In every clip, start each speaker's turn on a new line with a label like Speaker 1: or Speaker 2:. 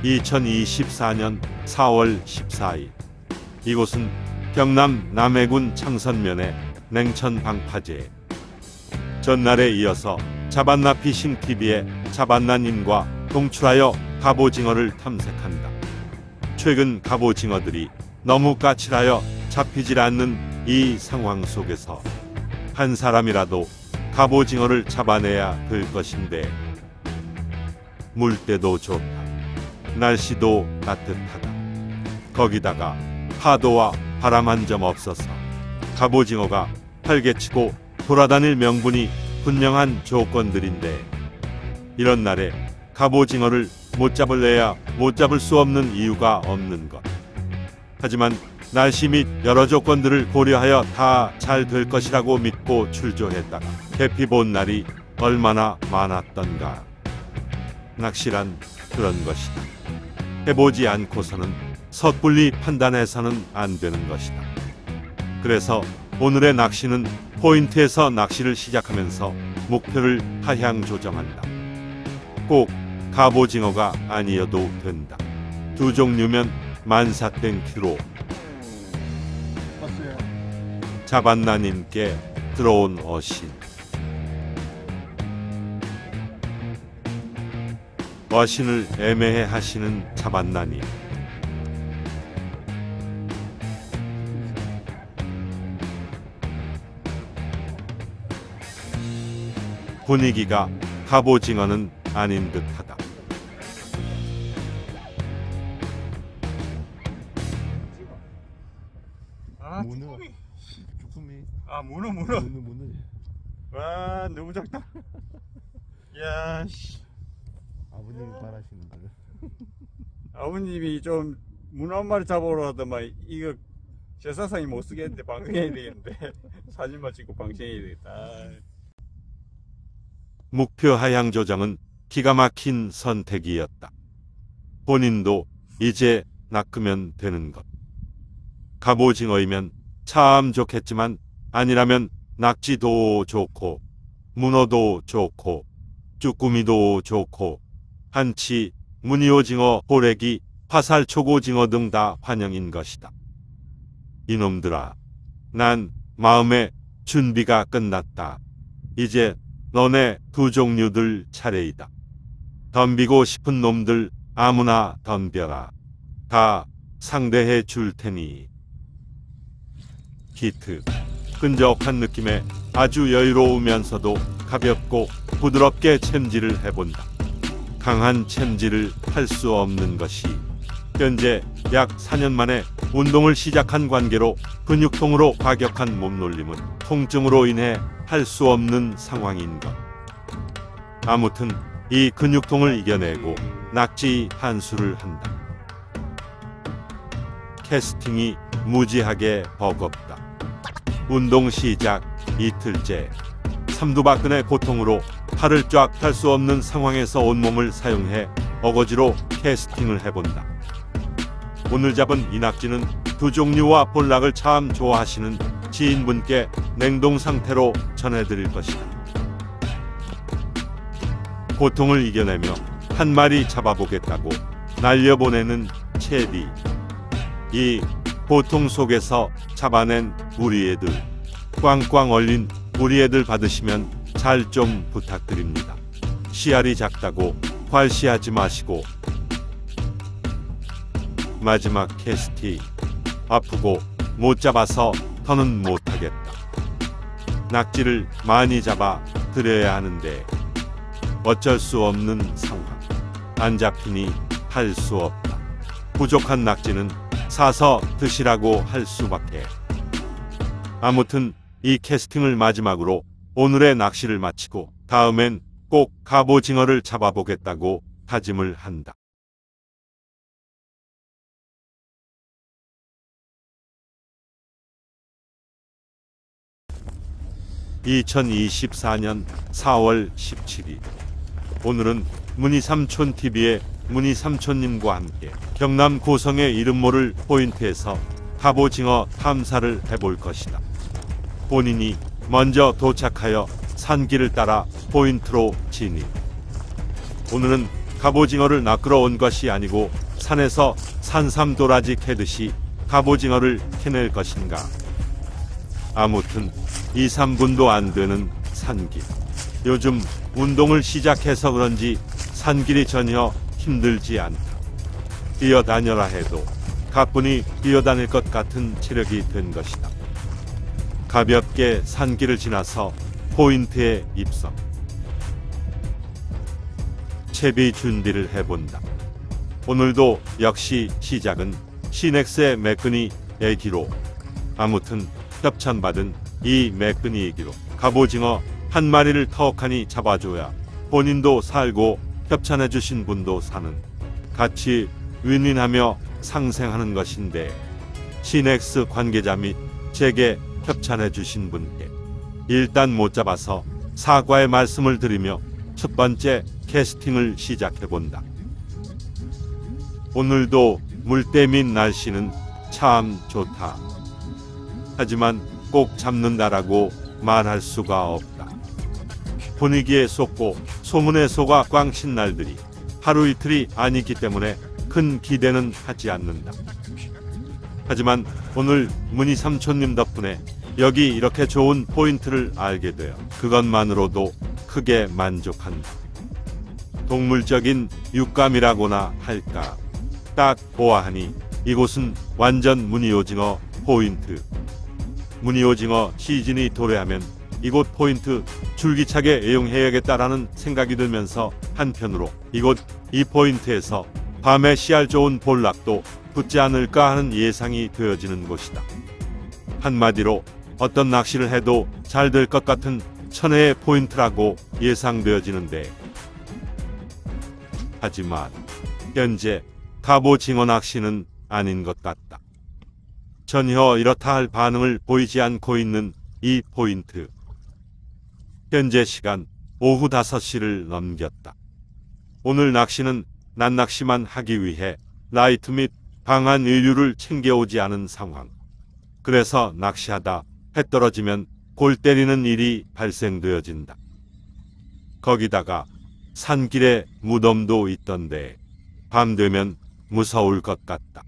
Speaker 1: 2024년 4월 14일 이곳은 경남 남해군 창선면의 냉천 방파제. 전날에 이어서 자반나 피싱 TV의 자반나님과 동출하여 갑오징어를 탐색한다. 최근 갑오징어들이 너무 까칠하여 잡히질 않는 이 상황 속에서 한 사람이라도 갑오징어를 잡아내야 될 것인데, 물때도 좋다. 날씨도 따뜻하다. 거기다가 파도와 바람 한 점 없어서 갑오징어가 활개치고 돌아다닐 명분이 분명한 조건들인데, 이런 날에 갑오징어를 못 잡을래야 못 잡을 수 없는 이유가 없는 것. 하지만 날씨 및 여러 조건들을 고려하여 다 잘 될 것이라고 믿고 출조했다가 대피 본 날이 얼마나 많았던가. 낚시란 그런 것이다. 해보지 않고서는 섣불리 판단해서는 안 되는 것이다. 그래서 오늘의 낚시는 포인트에서 낚시를 시작하면서 목표를 하향 조정한다. 꼭 갑오징어가 아니어도 된다. 두 종류면 만사땡키로. 자반나님께 들어온 어신. 어신을 애매해 하시는 자반나님. 분위기가 갑오징어는 아닌 듯하다.
Speaker 2: 문어. 주꾸미.
Speaker 3: 아, 문어. 와, 너무 작다. 야, 씨.
Speaker 2: 아버님이 바라시는 거를.
Speaker 3: 아버님이 좀 문어 한 마리 잡으러 하더만 이거 제사상이 못 쓰겠는데 방생해야 되겠는데. 사진만 찍고 방생해야 되겠다.
Speaker 1: 목표 하향 조정은 기가 막힌 선택이었다. 본인도 이제 낚으면 되는 것. 갑오징어이면 참 좋겠지만 아니라면 낙지도 좋고 문어도 좋고 쭈꾸미도 좋고 한치, 무늬오징어, 호래기, 화살 초고징어 등 다 환영인 것이다. 이놈들아, 난 마음의 준비가 끝났다. 이제 너네 두 종류들 차례이다. 덤비고 싶은 놈들 아무나 덤벼라. 다 상대해 줄 테니. 히트. 끈적한 느낌에 아주 여유로우면서도 가볍고 부드럽게 챔질을 해본다. 강한 챔질을 할 수 없는 것이 현재 약 4년 만에 운동을 시작한 관계로 근육통으로 과격한 몸놀림은 통증으로 인해 할 수 없는 상황인 것. 아무튼 이 근육통을 이겨내고 낙지 한 수를 한다. 캐스팅이 무지하게 버겁다. 운동 시작 이틀째. 삼두박근의 고통으로 팔을 쫙 펼 수 없는 상황에서 온몸을 사용해 어거지로 캐스팅을 해본다. 오늘 잡은 이 낙지는 두 종류와 볼락을 참 좋아하시는 지인분께 냉동 상태로 전해드릴 것이다. 고통을 이겨내며 한 마리 잡아보겠다고 날려보내는 채비. 이 고통 속에서 잡아낸 우리 애들, 꽝꽝 얼린 우리 애들 받으시면 잘 좀 부탁드립니다. 씨알이 작다고 괄시하지 마시고. 마지막 캐스팅. 아프고 못 잡아서 더는 못하겠다. 낙지를 많이 잡아 드려야 하는데 어쩔 수 없는 상황. 안 잡히니 할 수 없다. 부족한 낙지는 사서 드시라고 할 수밖에. 아무튼 이 캐스팅을 마지막으로 오늘의 낚시를 마치고 다음엔 꼭 갑오징어를 잡아보겠다고 다짐을 한다. 2024년 4월 17일 오늘은 문희삼촌TV의 문희삼촌님과 함께 경남 고성의 이름 모를 포인트에서 갑오징어 탐사를 해볼 것이다. 본인이 먼저 도착하여 산길을 따라 포인트로 진입. 오늘은 갑오징어를 낚으러 온 것이 아니고 산에서 산삼도라지 캐듯이 갑오징어를 캐낼 것인가. 아무튼 2, 3분도 안 되는 산길. 요즘 운동을 시작해서 그런지 산길이 전혀 힘들지 않다. 뛰어다녀라 해도 가뿐히 뛰어다닐 것 같은 체력이 된 것이다. 가볍게 산길을 지나서 포인트에 입성. 채비 준비를 해본다. 오늘도 역시 시작은 시넥스의 매끈이 애기로. 아무튼 협찬받은 이 매끈이 애기로 갑오징어 한 마리를 턱하니 잡아줘야 본인도 살고 협찬해주신 분도 사는, 같이 윈윈하며 상생하는 것인데, 시넥스 관계자 및 제게 협찬해주신 분께 일단 못 잡아서 사과의 말씀을 드리며 첫 번째 캐스팅을 시작해본다. 오늘도 물때 및 날씨는 참 좋다. 하지만 꼭 잡는다라고 말할 수가 없다. 분위기에 속고 소문에 속아 꽝친 날들이 하루 이틀이 아니기 때문에 큰 기대는 하지 않는다. 하지만 오늘 문희 삼촌님 덕분에 여기 이렇게 좋은 포인트를 알게 되어 그것만으로도 크게 만족한다. 동물적인 육감이라고나 할까. 딱 보아하니 이곳은 완전 문희오징어 포인트. 문희오징어 시즌이 도래하면 이곳 포인트 줄기차게 애용해야겠다라는 생각이 들면서 한편으로 이 포인트에서 밤에 씨알 좋은 볼락도 붙지 않을까 하는 예상이 되어지는 곳이다. 한마디로 어떤 낚시를 해도 잘 될 것 같은 천혜의 포인트라고 예상되어지는데, 하지만 현재 갑오징어 낚시는 아닌 것 같다. 전혀 이렇다 할 반응을 보이지 않고 있는 이 포인트. 현재 시간 오후 5시를 넘겼다. 오늘 낚시는 낮낚시만 하기 위해 라이트 및 방한 의류를 챙겨오지 않은 상황. 그래서 낚시하다 해 떨어지면 골 때리는 일이 발생되어진다. 거기다가 산길에 무덤도 있던데 밤 되면 무서울 것 같다.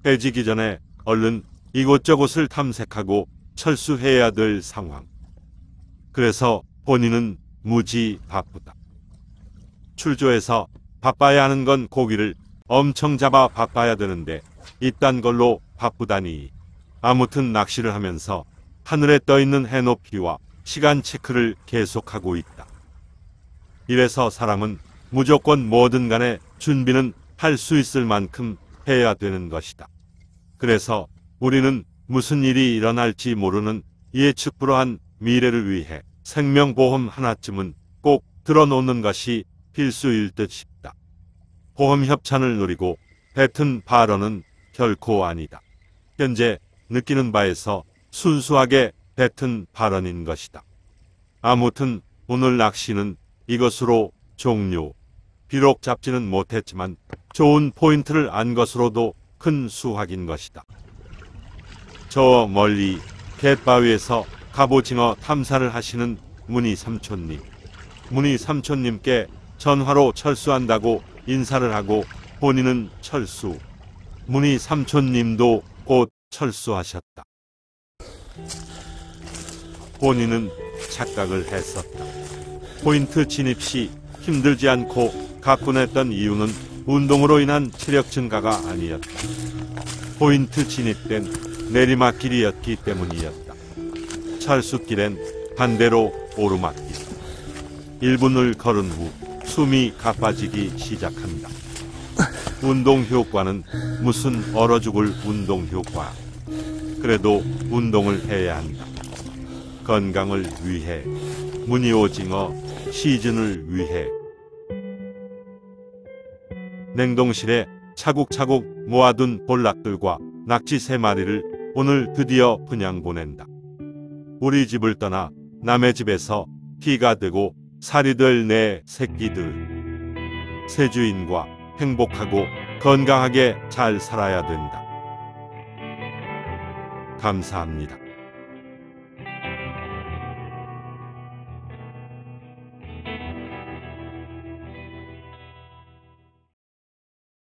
Speaker 1: 해지기 전에 얼른 이곳저곳을 탐색하고 철수해야 될 상황. 그래서 본인은 무지 바쁘다. 출조해서 바빠야 하는 건 고기를 엄청 잡아 바빠야 되는데 이딴 걸로 바쁘다니. 아무튼 낚시를 하면서 하늘에 떠있는 해높이와 시간 체크를 계속하고 있다. 이래서 사람은 무조건 뭐든 간에 준비는 할 수 있을 만큼 해야 되는 것이다. 그래서 우리는 무슨 일이 일어날지 모르는 예측 불허한 미래를 위해 생명보험 하나쯤은 꼭 들어놓는 것이 필수일 듯 싶다. 보험 협찬을 노리고 뱉은 발언은 결코 아니다. 현재 느끼는 바에서 순수하게 뱉은 발언인 것이다. 아무튼 오늘 낚시는 이것으로 종료. 비록 잡지는 못했지만 좋은 포인트를 안 것으로도 큰 수확인 것이다. 저 멀리 갯바위에서 갑오징어 탐사를 하시는 문희 삼촌님. 문희 삼촌님께 전화로 철수한다고 인사를 하고 본인은 철수. 문희 삼촌님도 곧 철수하셨다. 본인은 착각을 했었다. 포인트 진입 시 힘들지 않고 가뿐했던 이유는 운동으로 인한 체력 증가가 아니었다. 포인트 진입 땐 내리막길이었기 때문이었다. 철수길엔 반대로 오르막길. 1분을 걸은 후 숨이 가빠지기 시작한다. 운동 효과는 무슨 얼어 죽을 운동 효과. 그래도 운동을 해야 한다. 건강을 위해, 문희오징어 시즌을 위해. 냉동실에 차곡차곡 모아둔 볼락들과 낙지 3마리를 오늘 드디어 분양 보낸다. 우리 집을 떠나 남의 집에서 피가 되고 살이 될 내 새끼들. 새 주인과 행복하고 건강하게 잘 살아야 된다. 감사합니다.